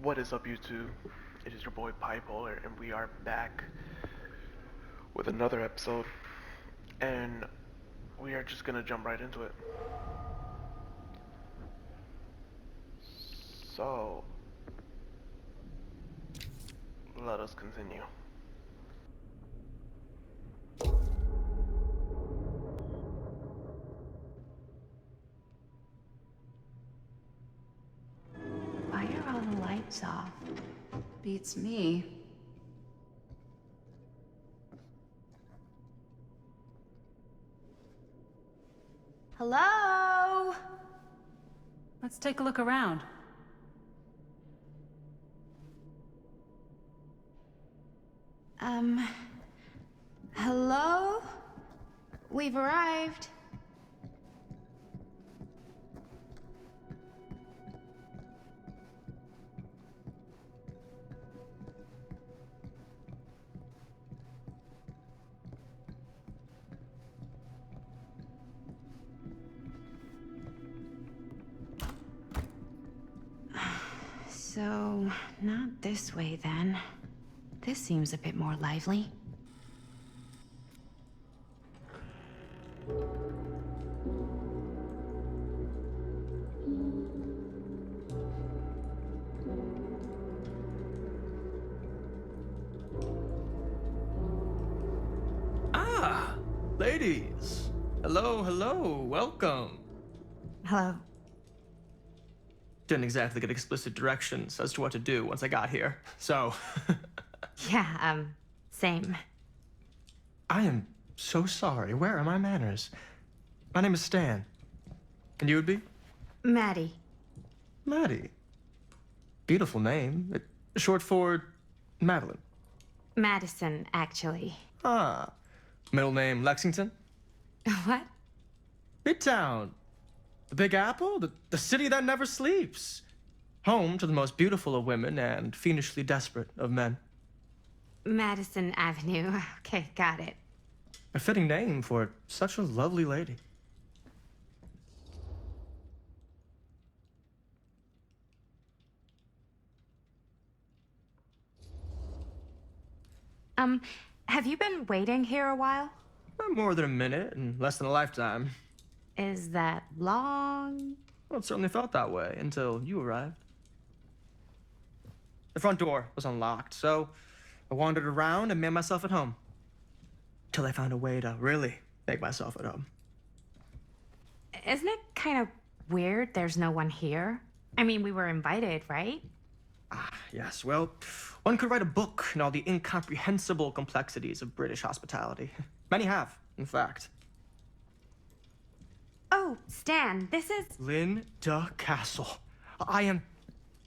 What is up, YouTube? It is your boy Bipolar, and we are back with another episode. And we are just gonna jump right into it. So, let us continue. Why are all the lights off? Beats me. Hello? Let's take a look around. Hello? We've arrived. So, not this way then. This seems a bit more lively. Ah, ladies. Hello, hello, welcome. Hello. Didn't exactly get explicit directions as to what to do once I got here, so. Yeah, same. I am so sorry. Where are my manners? My name is Stan. And you would be? Maddie. Maddie. Beautiful name. Short for Madeline. Madison, actually. Ah. Middle name Lexington? What? Midtown. The Big Apple? The city that never sleeps. Home to the most beautiful of women and fiendishly desperate of men. Madison Avenue. Okay, got it. A fitting name for such a lovely lady. Have you been waiting here a while? Not more than a minute and less than a lifetime. Is that long? Well, it certainly felt that way until you arrived. The front door was unlocked, so I wandered around and made myself at home. Till I found a way to really make myself at home. Isn't it kind of weird there's no one here? I mean, we were invited, right? Ah, yes, well, one could write a book on all the incomprehensible complexities of British hospitality. Many have, in fact. Oh, Stan, this is... Linda Castle. I am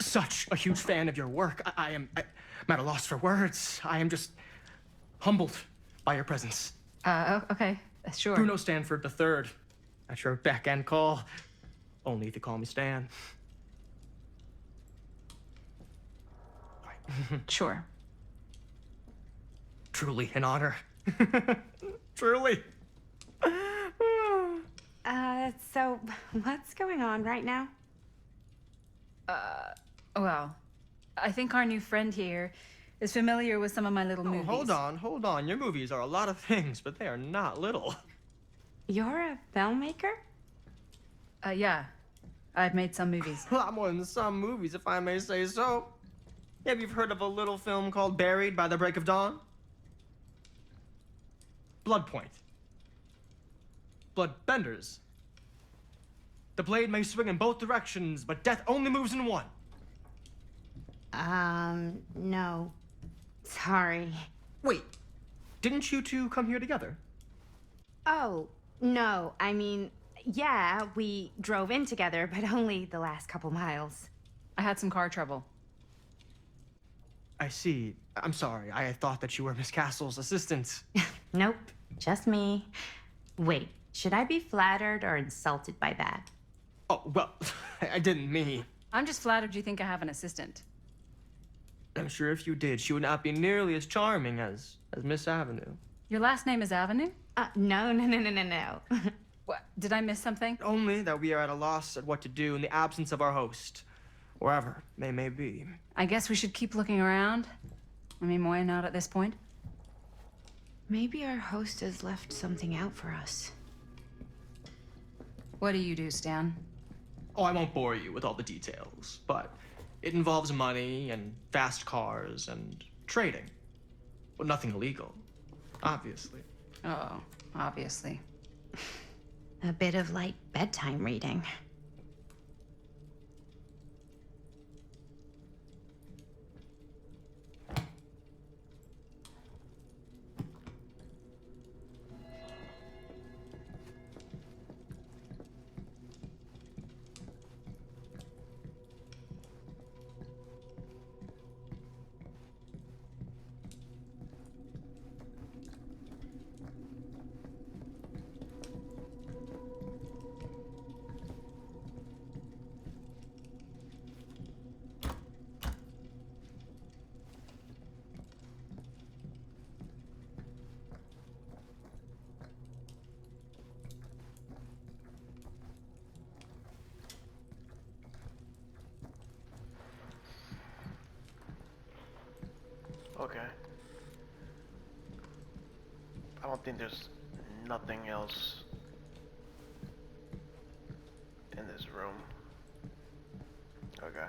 such a huge fan of your work. I'm at a loss for words. I am just humbled by your presence. Okay, sure. Bruno Stanford III, at your beck and call. Only if you call me Stan. Sure. Truly an honor. Truly. So what's going on right now? Well, I think our new friend here is familiar with some of my little movies. Hold on. Your movies are a lot of things, but they are not little. You're a filmmaker? Yeah. I've made some movies. A lot more than some movies, if I may say so. Have you heard of a little film called Buried by the Break of Dawn? Blood Point. Bloodbenders. The blade may swing in both directions, but death only moves in one. No. Sorry. Wait, didn't you two come here together? Oh, no. I mean, yeah, we drove in together, but only the last couple miles. I had some car trouble. I see. I'm sorry. I thought that you were Miss Castle's assistant. Nope, just me. Wait, should I be flattered or insulted by that? Oh, well, I didn't mean. I'm just flattered you think I have an assistant. I'm sure if you did, she would not be nearly as charming as Miss Avenue. Your last name is Avenue? No. What? Did I miss something? Only that we are at a loss at what to do in the absence of our host. wherever they may be. I guess we should keep looking around. I mean, why not at this point? Maybe our host has left something out for us. What do you do, Stan? Oh, I won't bore you with all the details, but it involves money and fast cars and trading. But nothing illegal, obviously. Oh, obviously. A bit of light bedtime reading. Okay. I don't think there's nothing else in this room. Okay.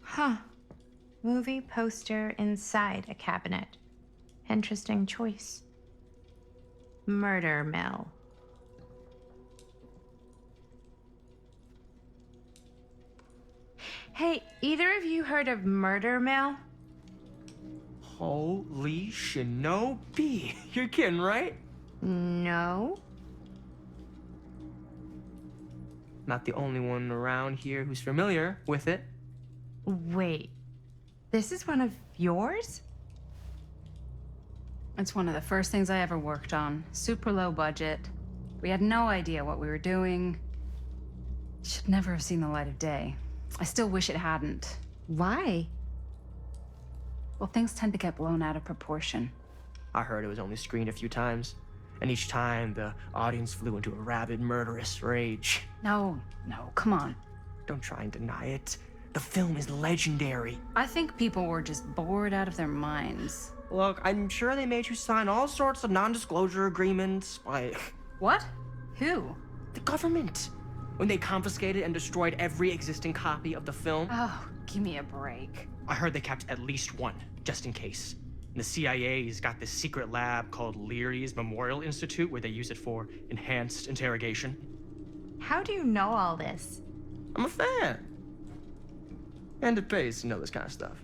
Huh. Movie poster inside a cabinet. Interesting choice. Murder mill. Hey, either of you heard of Murder Mill? Holy shinobi. You're kidding, right? No. Not the only one around here who's familiar with it. Wait. This is one of yours? It's one of the first things I ever worked on. Super low budget. We had no idea what we were doing. Should never have seen the light of day. I still wish it hadn't. Why? Well, things tend to get blown out of proportion. I heard it was only screened a few times, and each time the audience flew into a rabid, murderous rage. No, come on. Don't try and deny it. The film is legendary. I think people were just bored out of their minds. Look, I'm sure they made you sign all sorts of non-disclosure agreements. Like, What? Who? the government. When they confiscated and destroyed every existing copy of the film. Oh, give me a break. I heard they kept at least one, just in case. And the CIA's got this secret lab called Leary's Memorial Institute where they use it for enhanced interrogation. How do you know all this? I'm a fan. And it pays to know this kind of stuff.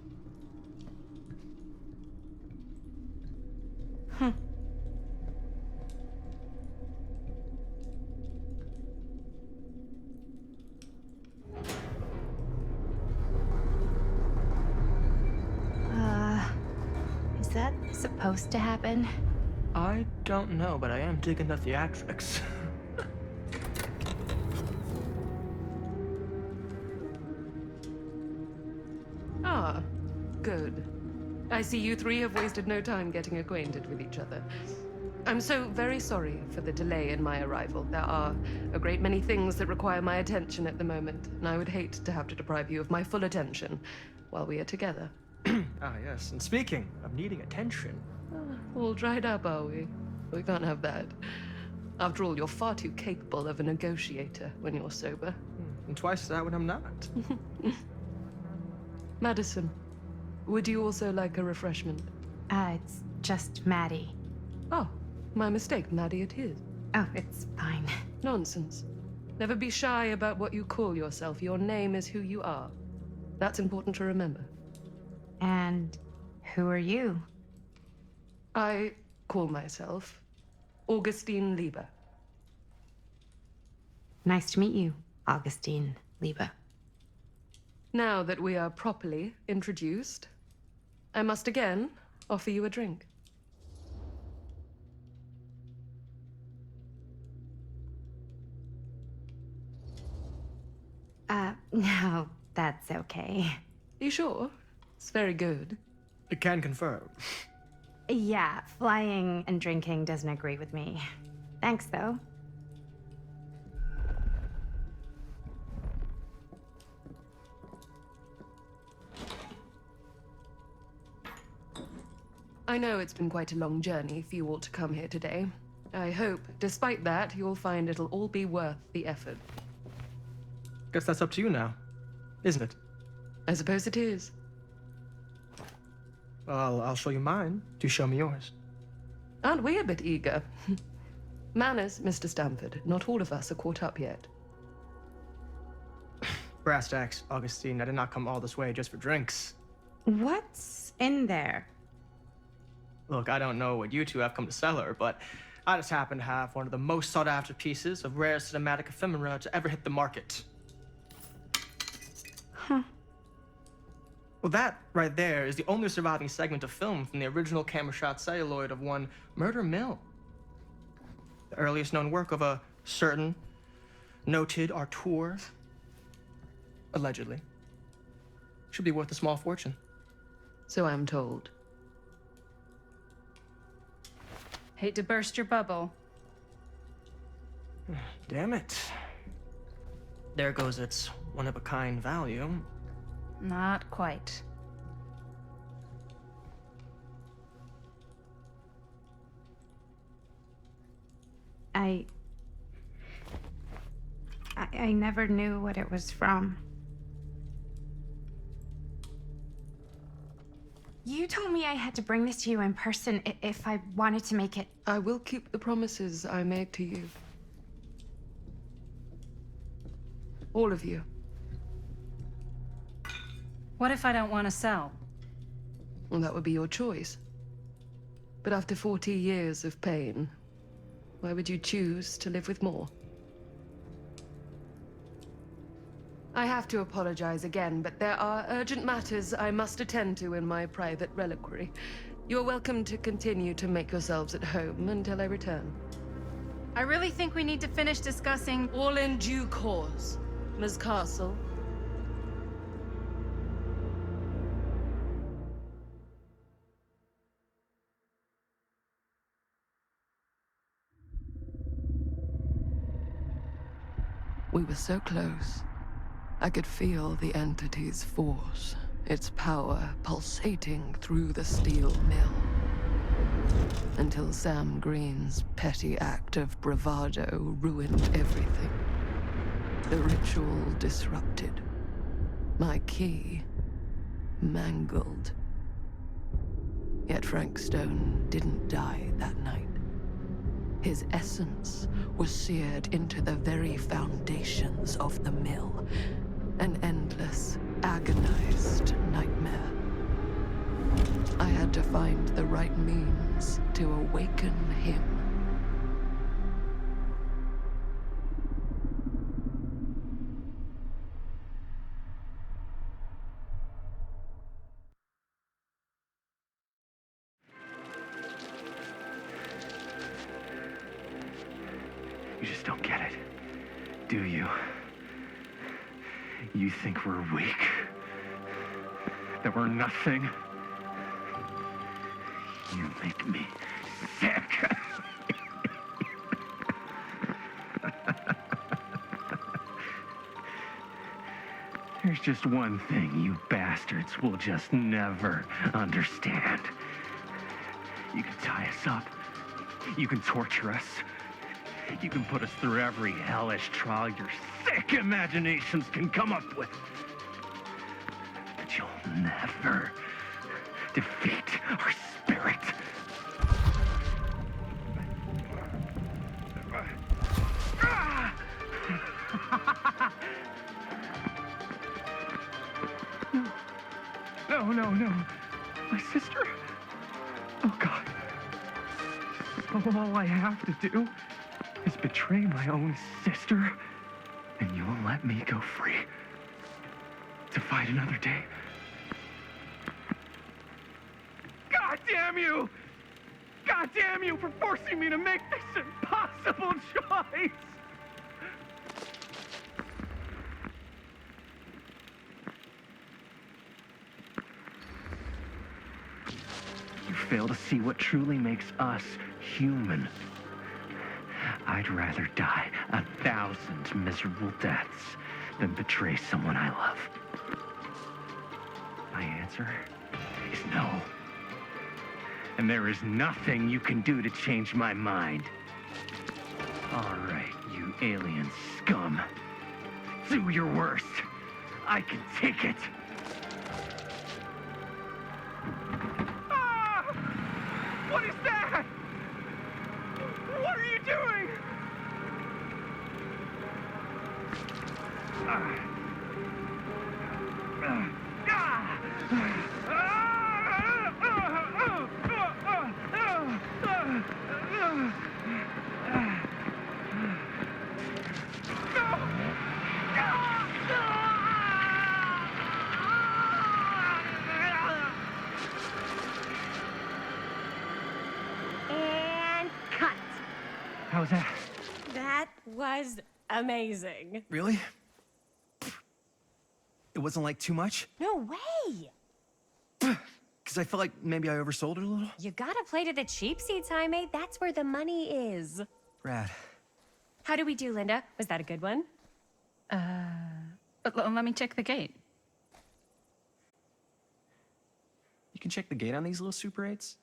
Is that supposed to happen? I don't know, but I am digging the theatrics. Ah, good. I see you three have wasted no time getting acquainted with each other. I'm so very sorry for the delay in my arrival. There are a great many things that require my attention at the moment, and I would hate to have to deprive you of my full attention while we are together. Ah, yes. And speaking of needing attention. All dried up, are we? We can't have that. After all, you're far too capable of a negotiator when you're sober. And twice that when I'm not. Madison, would you also like a refreshment? It's just Maddie. Oh, my mistake, Maddie it is. Oh, it's fine. Nonsense. Never be shy about what you call yourself. Your name is who you are. That's important to remember. And who are you? I call myself Augustine Lieber. Nice to meet you, Augustine Lieber. Now that we are properly introduced, I must again offer you a drink. No, that's okay. You sure? It's very good. I can confirm. Yeah, flying and drinking doesn't agree with me. Thanks, though. I know it's been quite a long journey for you all to come here today. I hope, despite that, you'll find it'll all be worth the effort. Guess that's up to you now, isn't it? I suppose it is. Well, I'll show you mine. Do show me yours. Aren't we a bit eager? Manners, Mr. Stamford. Not all of us are caught up yet. Brass tacks, Augustine. I did not come all this way just for drinks. What's in there? Look, I don't know what you two have come to sell her, but I just happen to have one of the most sought-after pieces of rare cinematic ephemera to ever hit the market. Huh. Well, that right there is the only surviving segment of film from the original camera shot celluloid of one Murder Mill. The earliest known work of a certain noted auteur, allegedly, should be worth a small fortune. So I'm told. Hate to burst your bubble. Damn it. There goes its one-of-a-kind value. Not quite. I never knew what it was from. You told me I had to bring this to you in person if I wanted to make it. I will keep the promises I made to you. All of you. What if I don't want to sell? Well, that would be your choice. But after 40 years of pain, why would you choose to live with more? I have to apologize again, but there are urgent matters I must attend to in my private reliquary. You're welcome to continue to make yourselves at home until I return. I really think we need to finish discussing. All in due course, Ms. Castle. We were so close. I could feel the entity's force, its power pulsating through the steel mill. Until Sam Green's petty act of bravado ruined everything. The ritual disrupted. My key mangled. Yet Frank Stone didn't die that night. His essence was seared into the very foundations of the mill. An endless, agonized nightmare. I had to find the right means to awaken him. You just don't get it, do you? You think we're weak? That we're nothing? You make me sick. There's just one thing you bastards will just never understand. You can tie us up. You can torture us. You can put us through every hellish trial your sick imaginations can come up with. But you'll never defeat our spirit. No. My sister? Oh, God. All I have to do is betray my own sister, and you will let me go free to fight another day. God damn you! God damn you for forcing me to make this impossible choice! You fail to see what truly makes us human. I'd rather die 1,000 miserable deaths than betray someone I love. My answer is no. And there is nothing you can do to change my mind. All right, you alien scum. Do your worst. I can take it. Ah! What is that? What are you doing? And cut. How's that? That was amazing. Really? It wasn't like too much? No way. Because I felt like maybe I oversold it a little? You gotta play to the cheap seats, Jaime. That's where the money is. Rad. How do we do, Linda? Was that a good one? Let me check the gate. You can check the gate on these little Super 8s?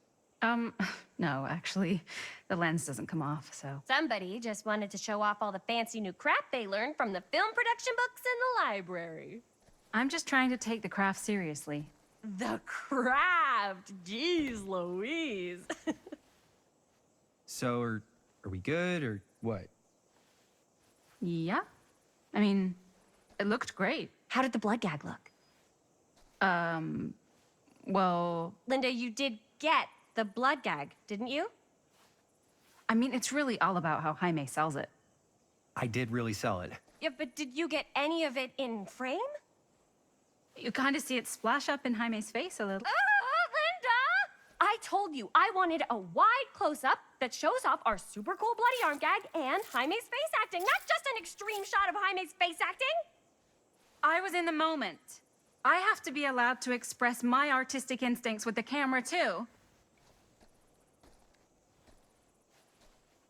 No, actually, the lens doesn't come off, so. Somebody just wanted to show off all the fancy new crap they learned from the film production books in the library. I'm just trying to take the craft seriously. The craft! Jeez Louise. So, are we good, or what? Yeah? I mean, it looked great. How did the blood gag look? Well, Linda, you did get the blood gag, didn't you? I mean, it's really all about how Jaime sells it. I did really sell it. Yeah, but did you get any of it in frame? You kind of see it splash up in Jaime's face a little. Linda! I told you I wanted a wide close-up that shows off our super cool bloody arm gag and Jaime's face acting, not just an extreme shot of Jaime's face acting. I was in the moment. I have to be allowed to express my artistic instincts with the camera, too.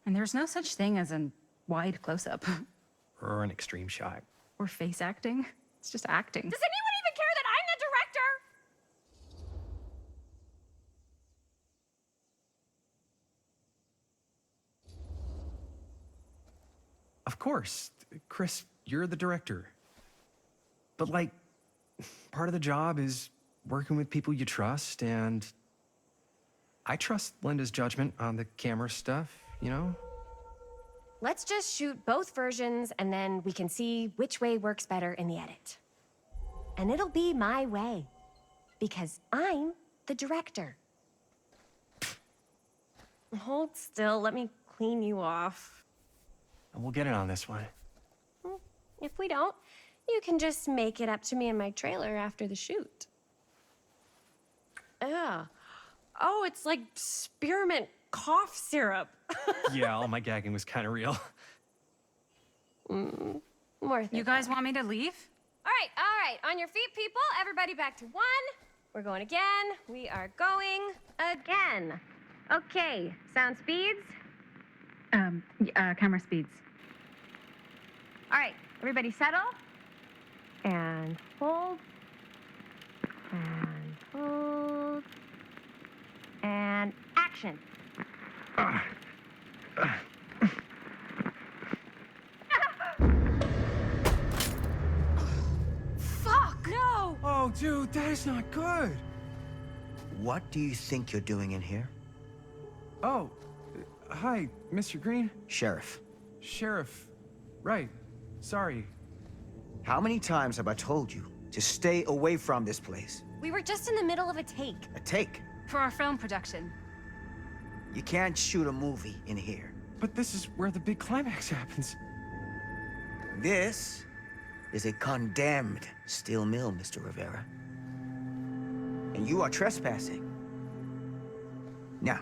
And there's no such thing as a wide close-up. Or an extreme shot. Or face acting. It's just acting. Does anyone even care that I'm the director? Of course. Chris, you're the director. But, like, part of the job is working with people you trust, and I trust Linda's judgment on the camera stuff, you know? Let's just shoot both versions and then we can see which way works better in the edit. And it'll be my way. Because I'm the director. Hold still, let me clean you off. And we'll get it on this one. If we don't, you can just make it up to me in my trailer after the shoot. Yeah. Oh, it's like spearmint cough syrup. Yeah, all my gagging was kind of real. Worth it. You guys want me to leave? All right. On your feet, people. Everybody back to 1. We're going again. We are going again. Okay, sound speeds. Camera speeds. All right, everybody settle. And hold. And hold. And action. Fuck! No! Oh, dude, that is not good. What do you think you're doing in here? Oh, hi, Mr. Green. Sheriff, Sheriff. Right. Sorry. how many times have I told you to stay away from this place? We were just in the middle of a take. A take. For our film production. You can't shoot a movie in here. But this is where the big climax happens. This is a condemned steel mill, Mr. Rivera. And you are trespassing. Now,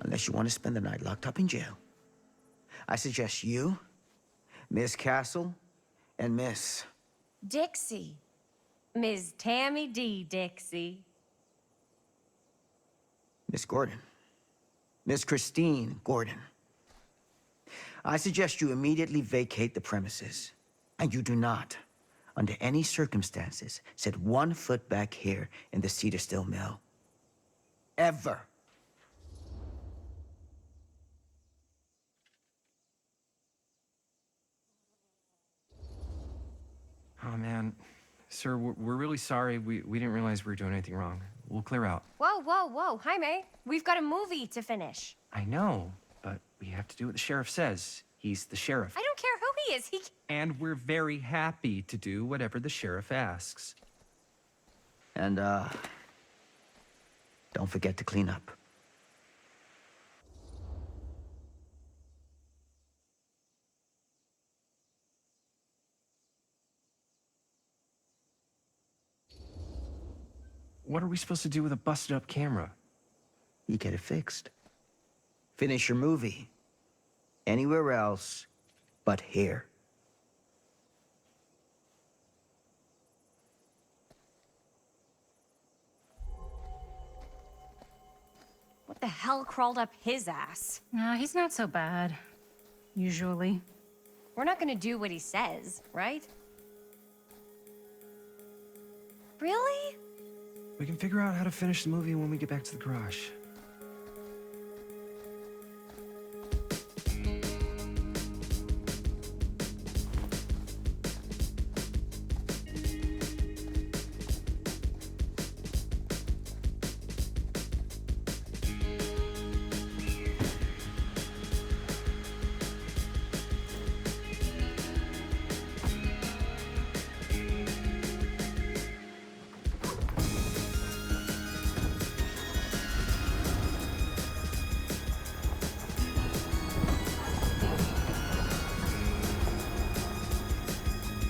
unless you want to spend the night locked up in jail, I suggest you, Miss Castle, and Miss... Dixie. Ms. Tammy D. Dixie. Miss Gordon. Miss Christine Gordon. I suggest you immediately vacate the premises. And you do not, under any circumstances, set 1 foot back here in the Cedar Still Mill. Ever. Oh, man. Sir, we're really sorry. We didn't realize we were doing anything wrong. We'll clear out. Whoa, whoa, whoa. Jaime, we've got a movie to finish. I know, but we have to do what the sheriff says. He's the sheriff. I don't care who he is. And we're very happy to do whatever the sheriff asks. And, don't forget to clean up. What are we supposed to do with a busted-up camera? You get it fixed. Finish your movie. Anywhere else but here. What the hell crawled up his ass? No, he's not so bad. Usually. We're not gonna do what he says, right? Really? We can figure out how to finish the movie when we get back to the garage.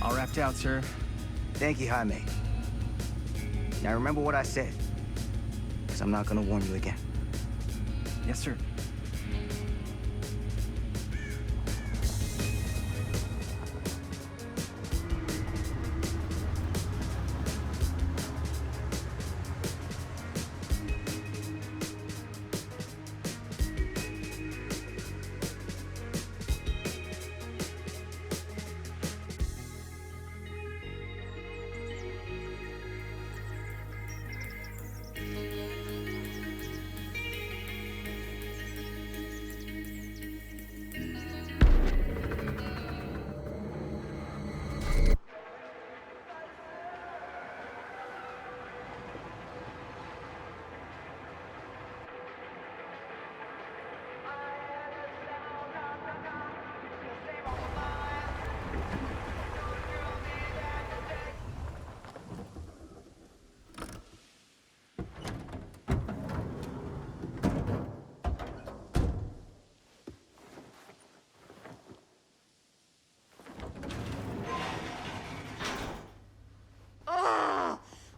All wrapped out, sir. Thank you, Jaime. Now remember what I said, because I'm not gonna warn you again. Yes, sir.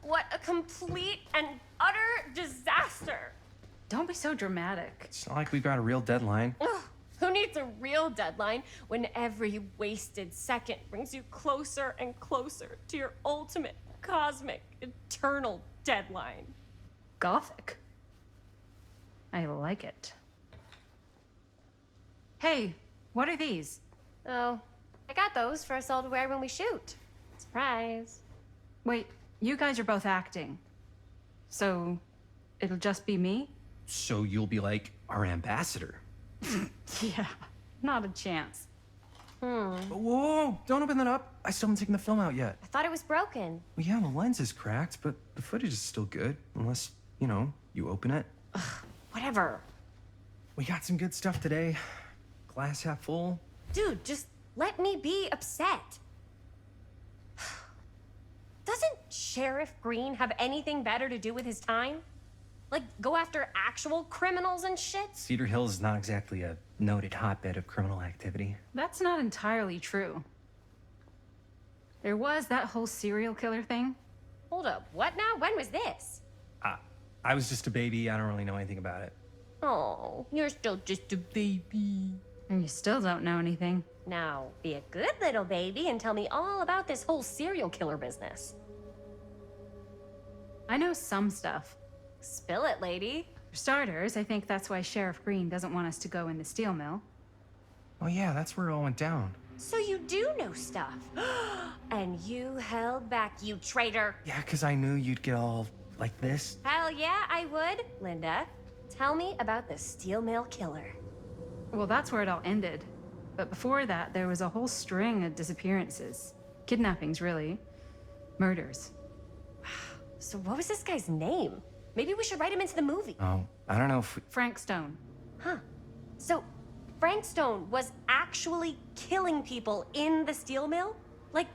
What a complete and utter disaster! Don't be so dramatic. It's not like we've got a real deadline. Ugh, who needs a real deadline when every wasted second brings you closer and closer to your ultimate, cosmic, eternal deadline? Gothic. I like it. Hey, what are these? Oh, I got those for us all to wear when we shoot. Surprise. Wait, you guys are both acting. So, it'll just be me? So you'll be like our ambassador. Yeah, not a chance. Whoa, don't open that up. I still haven't taken the film out yet. I thought it was broken. Well, yeah, the lens is cracked, but the footage is still good. Unless, you open it. Whatever. We got some good stuff today. Glass half full. Dude, just let me be upset. Doesn't Sheriff Green have anything better to do with his time? Like, go after actual criminals and shit? Cedar Hills is not exactly a noted hotbed of criminal activity. That's not entirely true. There was that whole serial killer thing. Hold up, what now? When was this? I was just a baby. I don't really know anything about it. Oh, you're still just a baby. And you still don't know anything. Now, be a good little baby and tell me all about this whole serial killer business. I know some stuff. Spill it, lady. For starters, I think that's why Sheriff Green doesn't want us to go in the steel mill. Oh yeah, that's where it all went down. So you do know stuff. And you held back, you traitor. Yeah, because I knew you'd get all like this. Hell yeah, I would. Linda, tell me about the steel mill killer. Well, that's where it all ended. But before that, there was a whole string of disappearances. Kidnappings, really. Murders. So what was this guy's name? Maybe we should write him into the movie. Oh, I don't know if we... Frank Stone. Huh. So Frank Stone was actually killing people in the steel mill? Like,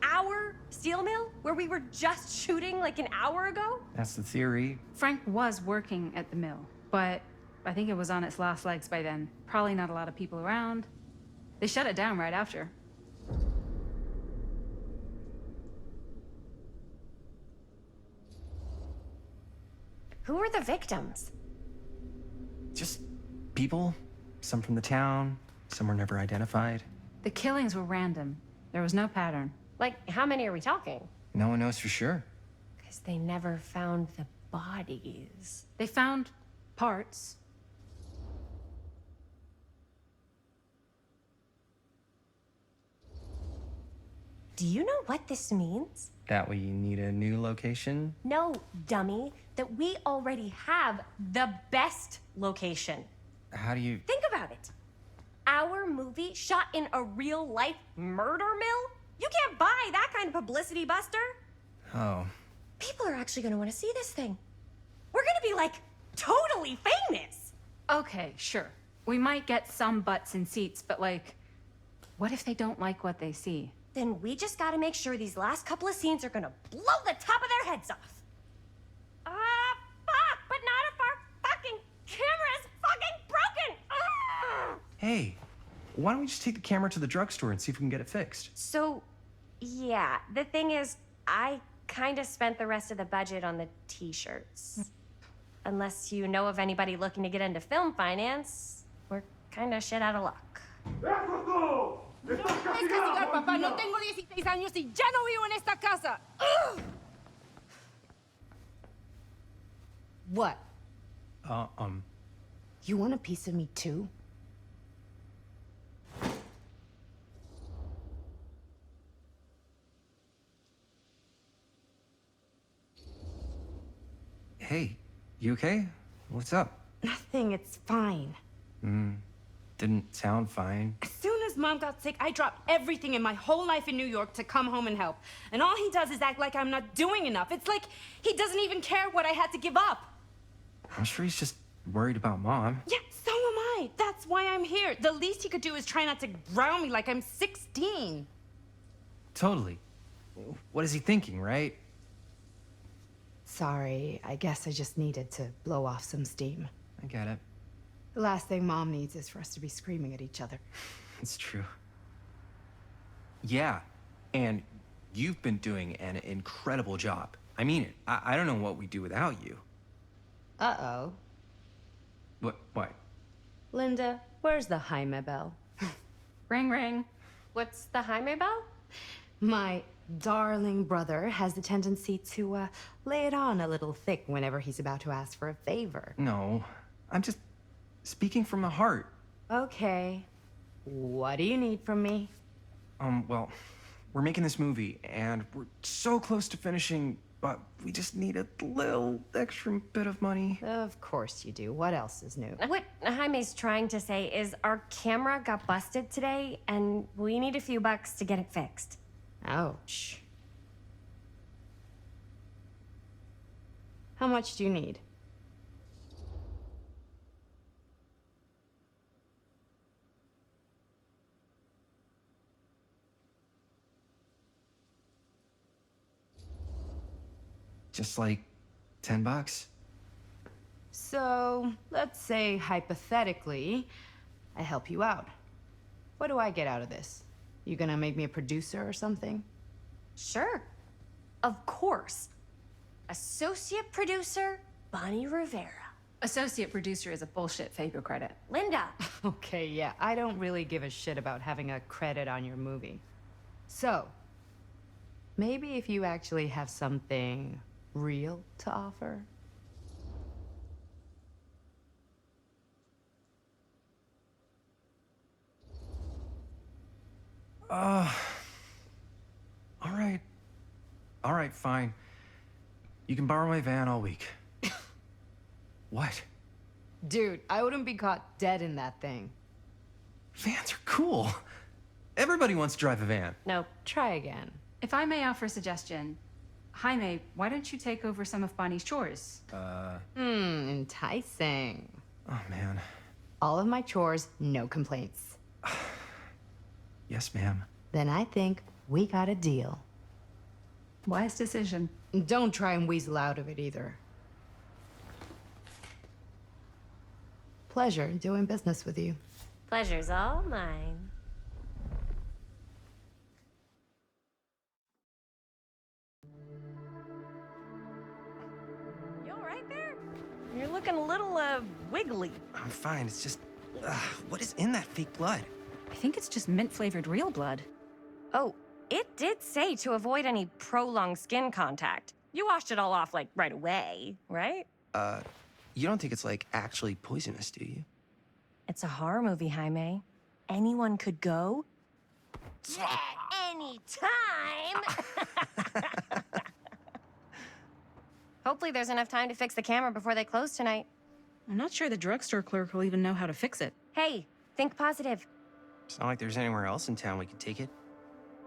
our steel mill? Where we were just shooting like an hour ago? That's the theory. Frank was working at the mill, but I think it was on its last legs by then. Probably not a lot of people around. They shut it down right after. Who were the victims? Just people. Some from the town, some were never identified. The killings were random. There was no pattern. Like, how many are we talking? No one knows for sure. Because they never found the bodies. They found parts. Do you know what this means? That we need a new location? No, dummy. That we already have the best location. How do you... Think about it. Our movie shot in a real-life murder mill? You can't buy that kind of publicity, Buster. Oh. People are actually gonna want to see this thing. We're gonna be, like, totally famous. Okay, sure. We might get some butts in seats, but like, what if they don't like what they see? Then we just gotta make sure these last couple of scenes are gonna blow the top of their heads off. Fuck, but not if our fucking camera is fucking broken! Hey, why don't we just take the camera to the drugstore and see if we can get it fixed? So, yeah, the thing is, I kinda spent the rest of the budget on the t-shirts. Unless you know of anybody looking to get into film finance, we're kinda shit out of luck. Descansar, papá. No tengo 16 años y ya no vivo en esta casa. What? You want a piece of me too? Hey, you okay? What's up? Nothing, it's fine. Didn't sound fine. As soon as Mom got sick, I dropped everything in my whole life in New York to come home and help. And all he does is act like I'm not doing enough. It's like he doesn't even care what I had to give up. I'm sure he's just worried about Mom. Yeah, so am I. That's why I'm here. The least he could do is try not to ground me like I'm 16. Totally. What is he thinking, right? Sorry, I guess I just needed to blow off some steam. I get it. The last thing Mom needs is for us to be screaming at each other. It's true. Yeah, and you've been doing an incredible job. I mean it. I don't know what we'd do without you. Uh-oh. What? Linda, where's the Jaime bell? Ring, ring. What's the Jaime bell? My darling brother has the tendency to lay it on a little thick whenever he's about to ask for a favor. No, I'm just speaking from the heart. Okay. What do you need from me? Well, we're making this movie, and we're so close to finishing, but we just need a little extra bit of money. Of course you do. What else is new? What Jaime's trying to say is our camera got busted today, and we need a few bucks to get it fixed. Ouch. How much do you need? Just like $10. So, let's say hypothetically, I help you out. What do I get out of this? You gonna make me a producer or something? Sure. Of course. Associate producer, Bonnie Rivera. Associate producer is a bullshit FAPE credit. Linda. Okay, yeah, I don't really give a shit about having a credit on your movie. So, maybe if you actually have something real to offer? All right. All right, fine. You can borrow my van all week. What? Dude, I wouldn't be caught dead in that thing. Vans are cool. Everybody wants to drive a van. No. Try again. If I may offer a suggestion, Jaime, why don't you take over some of Bonnie's chores? Enticing. Oh, man. All of my chores, no complaints. Yes, ma'am. Then I think we got a deal. Wise decision. Don't try and weasel out of it either. Pleasure doing business with you. Pleasure's all mine. You all right there? You're looking a little, wiggly. I'm fine. It's just, what is in that fake blood? I think it's just mint-flavored real blood. Oh, it did say to avoid any prolonged skin contact. You washed it all off, like, right away, right? You don't think it's, like, actually poisonous, do you? It's a horror movie, Jaime. Anyone could go. At any time! Hopefully there's enough time to fix the camera before they close tonight. I'm not sure the drugstore clerk will even know how to fix it. Hey, think positive. It's not like there's anywhere else in town we could take it.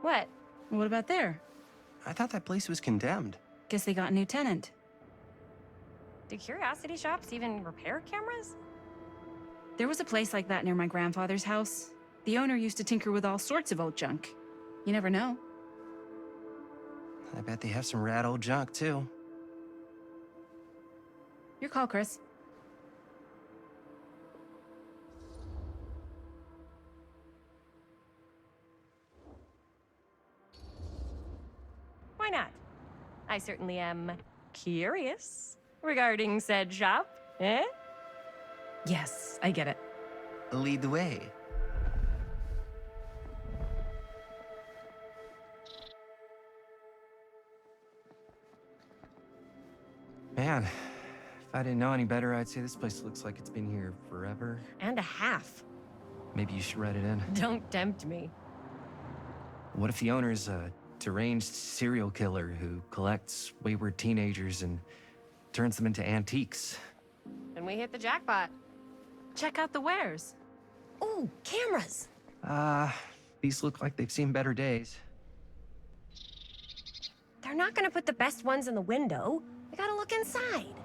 What? What about there? I thought that place was condemned. Guess they got a new tenant. Do curiosity shops even repair cameras? There was a place like that near my grandfather's house. The owner used to tinker with all sorts of old junk. You never know. I bet they have some rad old junk, too. Your call, Chris. Why not? I certainly am curious regarding said shop, eh? Yes, I get it. Lead the way. Man, if I didn't know any better, I'd say this place looks like it's been here forever. And a half. Maybe you should write it in. Don't tempt me. What if the owner's a deranged serial killer who collects wayward teenagers and turns them into antiques? And we hit the jackpot. Check out the wares. Ooh, cameras! These look like they've seen better days. They're not gonna put the best ones in the window. We gotta look inside.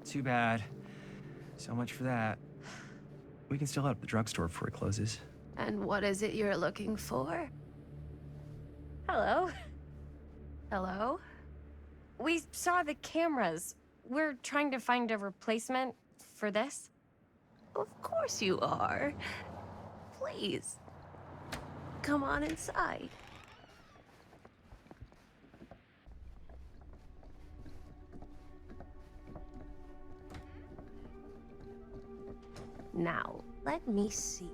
Too bad. So much for that. We can still head up the drugstore before it closes. And what is it you're looking for? Hello. Hello? We saw the cameras. We're trying to find a replacement for this. Of course you are. Please. Come on inside. Now, let me see.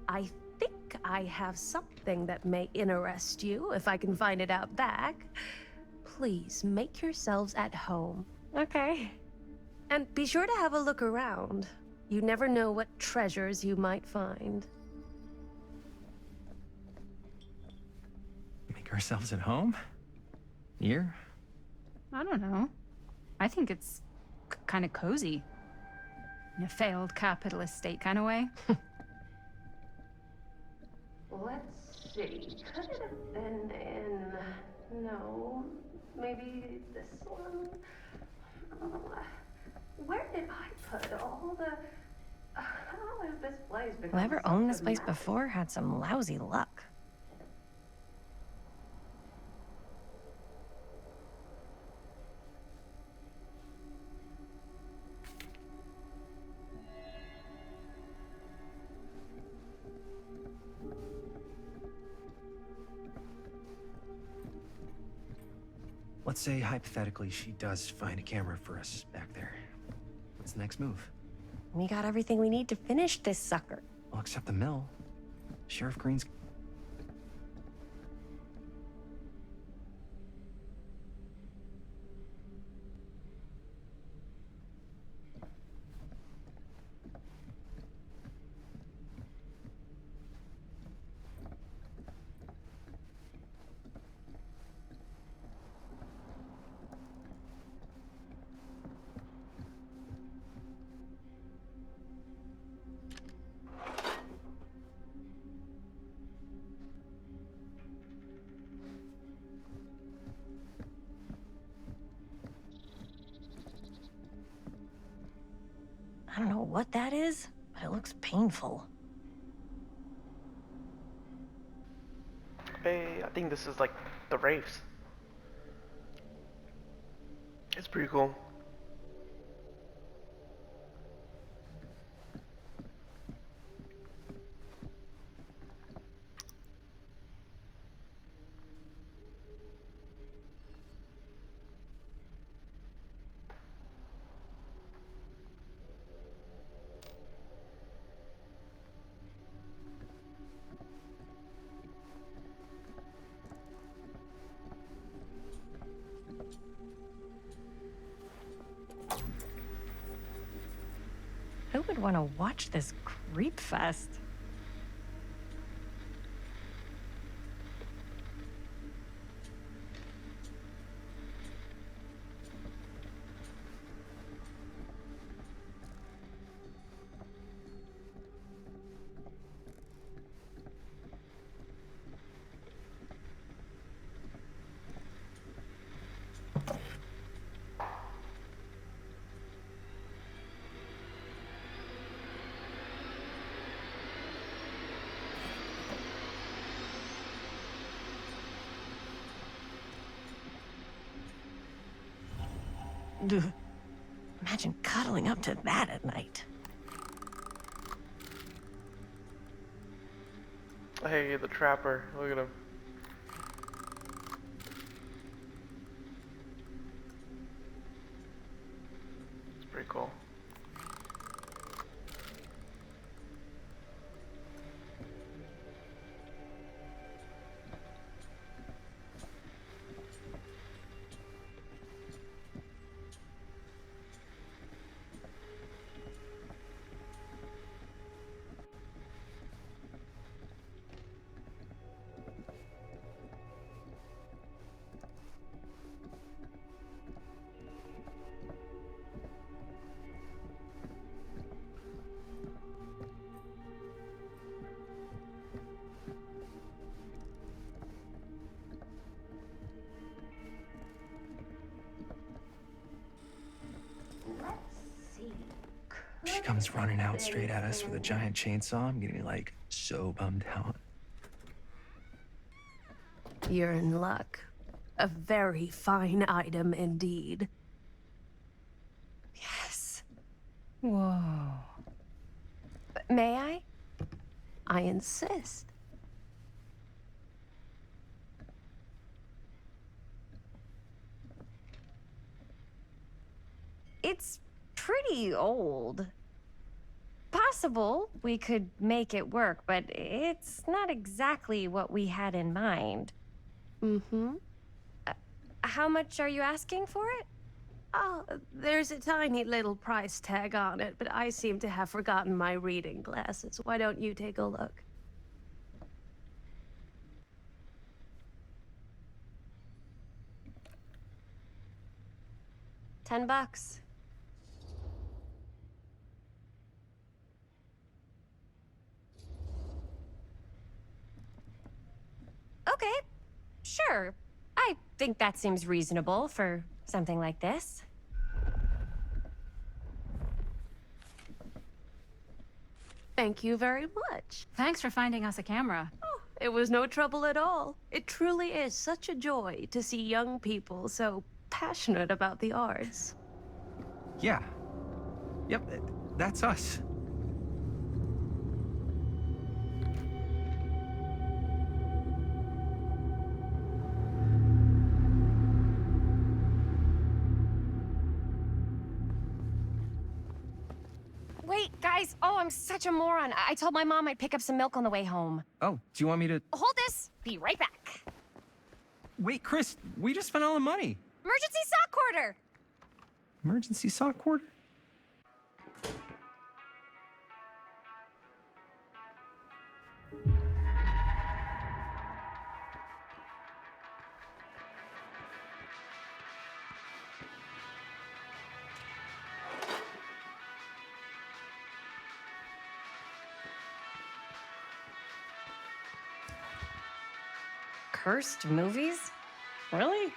I think I have something that may interest you, if I can find it out back. Please make yourselves at home. Okay. And be sure to have a look around. You never know what treasures you might find. Make ourselves at home? Here? I don't know. I think it's kind of cozy. In a failed capitalist state kind of way. Let's see. Could it have been in... No. Maybe this one? Where did I put all the... How has this place become Whoever such owned a this place mess? before had some lousy luck. Let's say, hypothetically, she does find a camera for us back there. What's the next move? We got everything we need to finish this sucker. Well, except the mill. Sheriff Green's... I don't know what that is, but it looks painful. Hey, I think this is like the raves. It's pretty cool. Who would want to watch this creep fest? Ugh. Imagine cuddling up to that at night. Hey, the trapper. Look at him. It's pretty cool. She comes running out straight at us with a giant chainsaw. I'm gonna be like so bummed out. You're in luck. A very fine item indeed. Yes. Whoa. May I? I insist. It's pretty old. Possible we could make it work, but it's not exactly what we had in mind. Mm-hmm. How much are you asking for it? Oh, there's a tiny little price tag on it, but I seem to have forgotten my reading glasses. Why don't you take a look? $10. Okay, sure. I think that seems reasonable for something like this. Thank you very much. Thanks for finding us a camera. Oh, it was no trouble at all. It truly is such a joy to see young people so passionate about the arts. Yeah. Yep, that's us. Wait, guys. Oh, I'm such a moron. I told my mom I'd pick up some milk on the way home. Oh, do you want me to... Hold this. Be right back. Wait, Chris, we just spent all the money. Emergency sock quarter. Emergency sock quarter? Cursed movies? Really?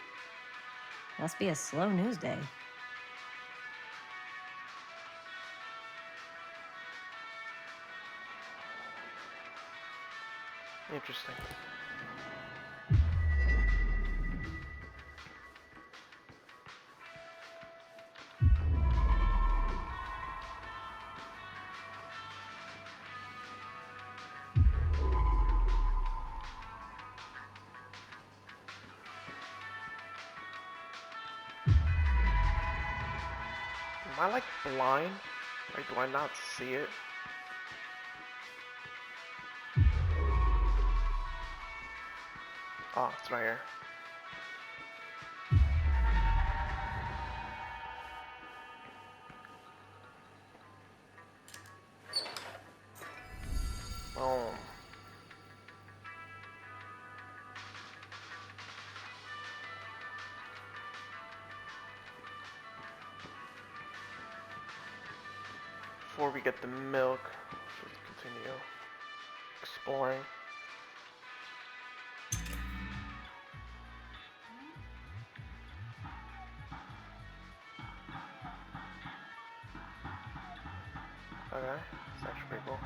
Must be a slow news day. Interesting. Am I like blind? Like, do I not see it? Oh, it's right here. Oh. Before we get the milk, let's continue exploring. Okay, it's actually pretty cool.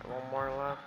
One more left.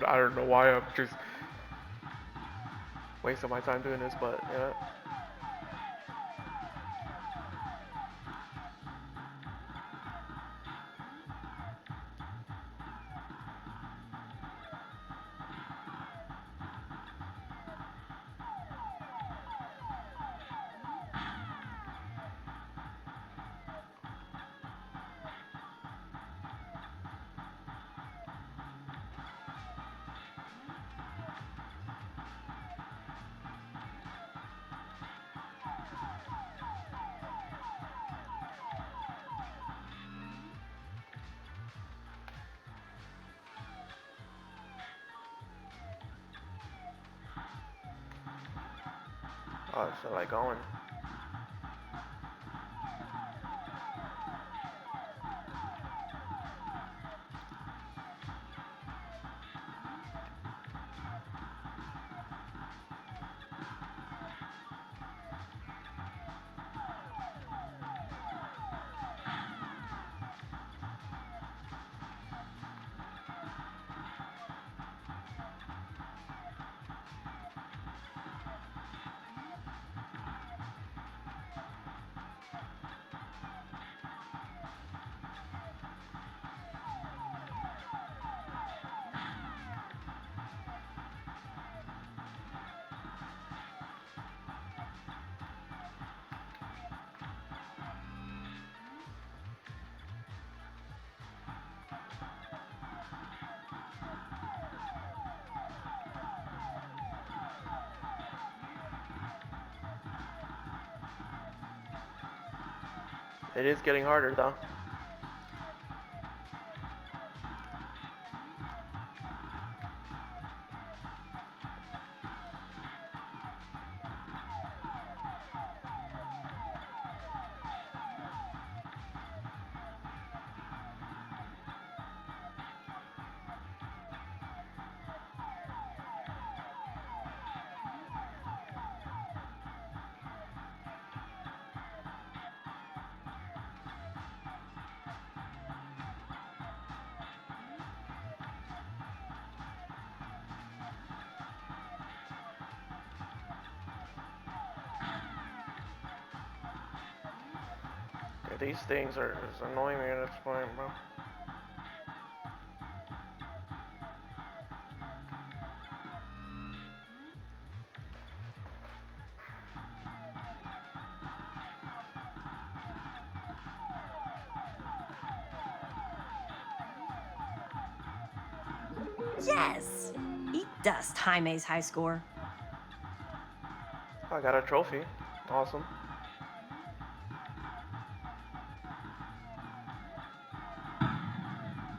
I don't know why I'm just wasting my time doing this, but yeah. Oh, it's like going. It is getting harder though. These things are just annoying me at this point, bro. Yes! Eat dust, Jaime's high score. I got a trophy. Awesome.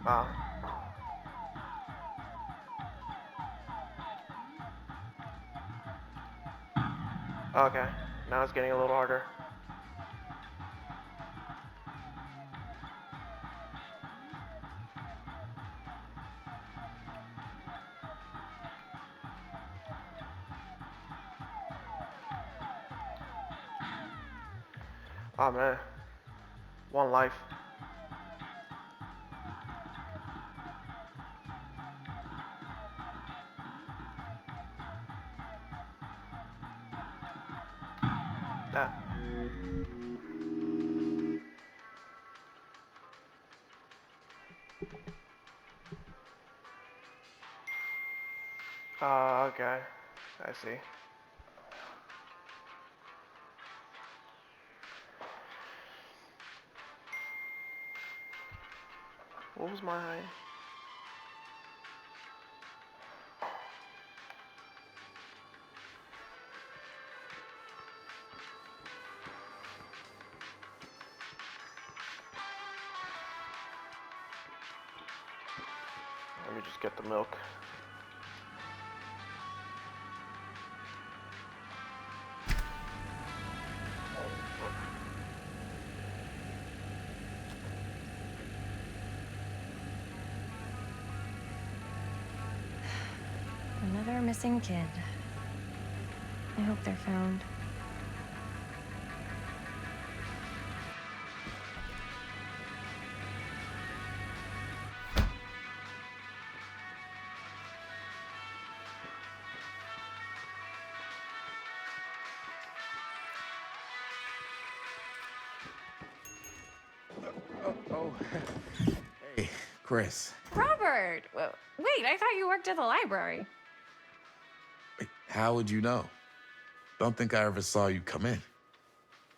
Wow. Okay, now it's getting a little harder. Oh man, one life. That. Okay, I see. What was my... Let me just get the milk. Another missing kid. I hope they're found. Oh. Hey, Chris. Robert! Wait, I thought you worked at the library. Wait, how would you know? Don't think I ever saw you come in.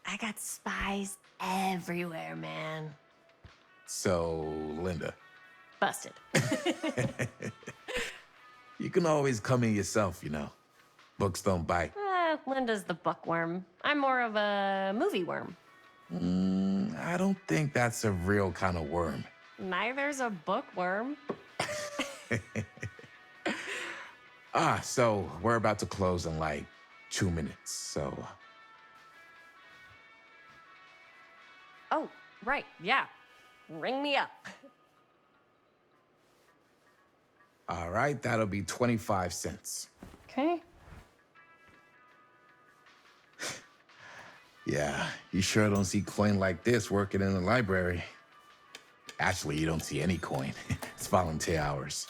I got spies everywhere, man. So, Linda. Busted. You can always come in yourself, you know. Books don't bite. Linda's the bookworm. I'm more of a movie worm. I don't think that's a real kind of worm. Neither's a bookworm. So we're about to close in like 2 minutes, so... Oh, right, yeah. Ring me up. All right, that'll be 25 cents. Okay. Yeah, you sure don't see coin like this working in the library. Actually, you don't see any coin. It's volunteer hours.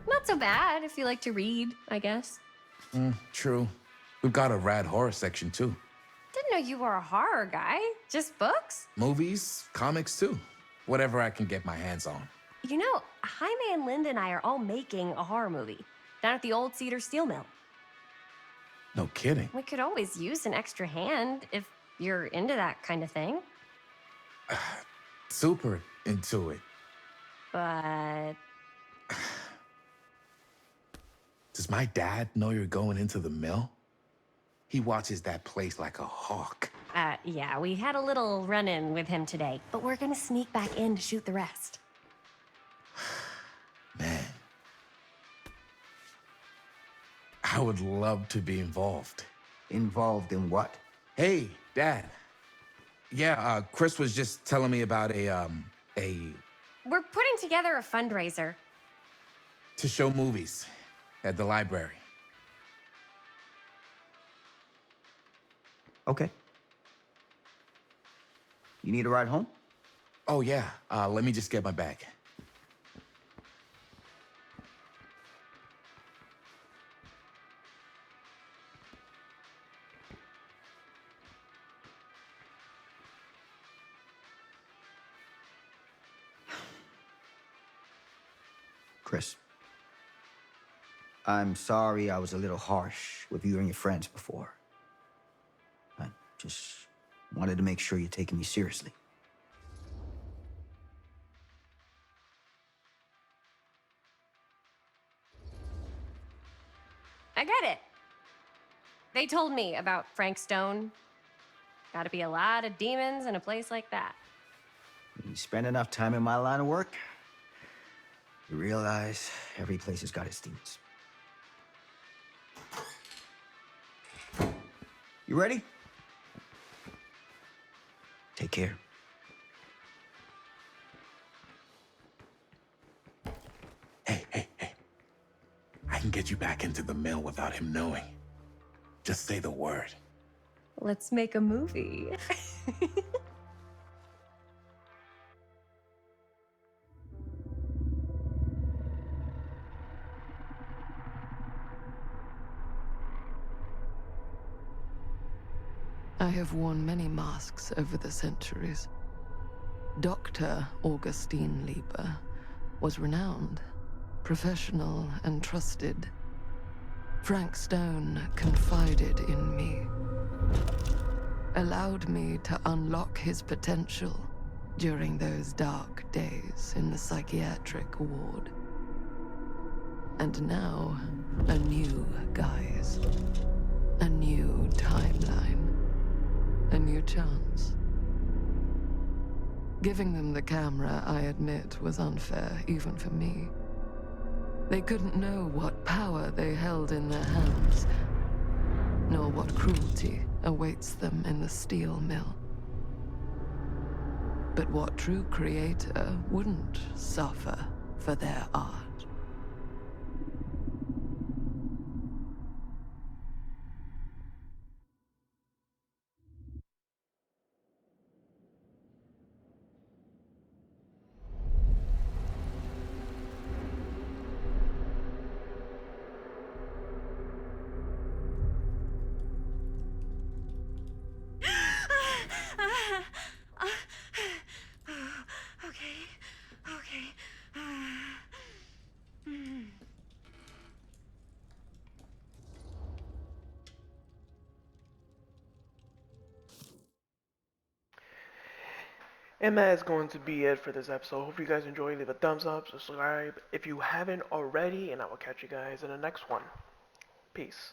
Not so bad if you like to read, I guess. True. We've got a rad horror section, too. Didn't know you were a horror guy. Just books? Movies, comics, too. Whatever I can get my hands on. You know, Jaime and Linda and I are all making a horror movie down at the old Cedar Steel Mill. No kidding. We could always use an extra hand if you're into that kind of thing. Super into it. But Does my dad know you're going into the mill? He watches that place like a hawk. Yeah, we had a little run-in with him today, but we're gonna sneak back in to shoot the rest. Man. I would love to be involved. Involved in what? Hey, Dad. Yeah, Chris was just telling me about a... We're putting together a fundraiser. to show movies at the library. Okay. You need a ride home? Oh, yeah. Let me just get my bag. Chris, I'm sorry I was a little harsh with you and your friends before. I just wanted to make sure you're taking me seriously. I get it. They told me about Frank Stone. Gotta be a lot of demons in a place like that. When you spend enough time in my line of work, you realize every place has got its demons. You ready? Take care. Hey, hey, hey. I can get you back into the mill without him knowing. Just say the word. Let's make a movie. I have worn many masks over the centuries. Dr. Augustine Lieber was renowned, professional, and trusted. Frank Stone confided in me, allowed me to unlock his potential during those dark days in the psychiatric ward. And now, a new guise, a new timeline, a new chance. Giving them the camera, I admit, was unfair, even for me. They couldn't know what power they held in their hands, nor what cruelty awaits them in the steel mill. But what true creator wouldn't suffer for their art? And that is going to be it for this episode. Hope you guys enjoy. Leave a thumbs up, subscribe if you haven't already, and I will catch you guys in the next one. Peace.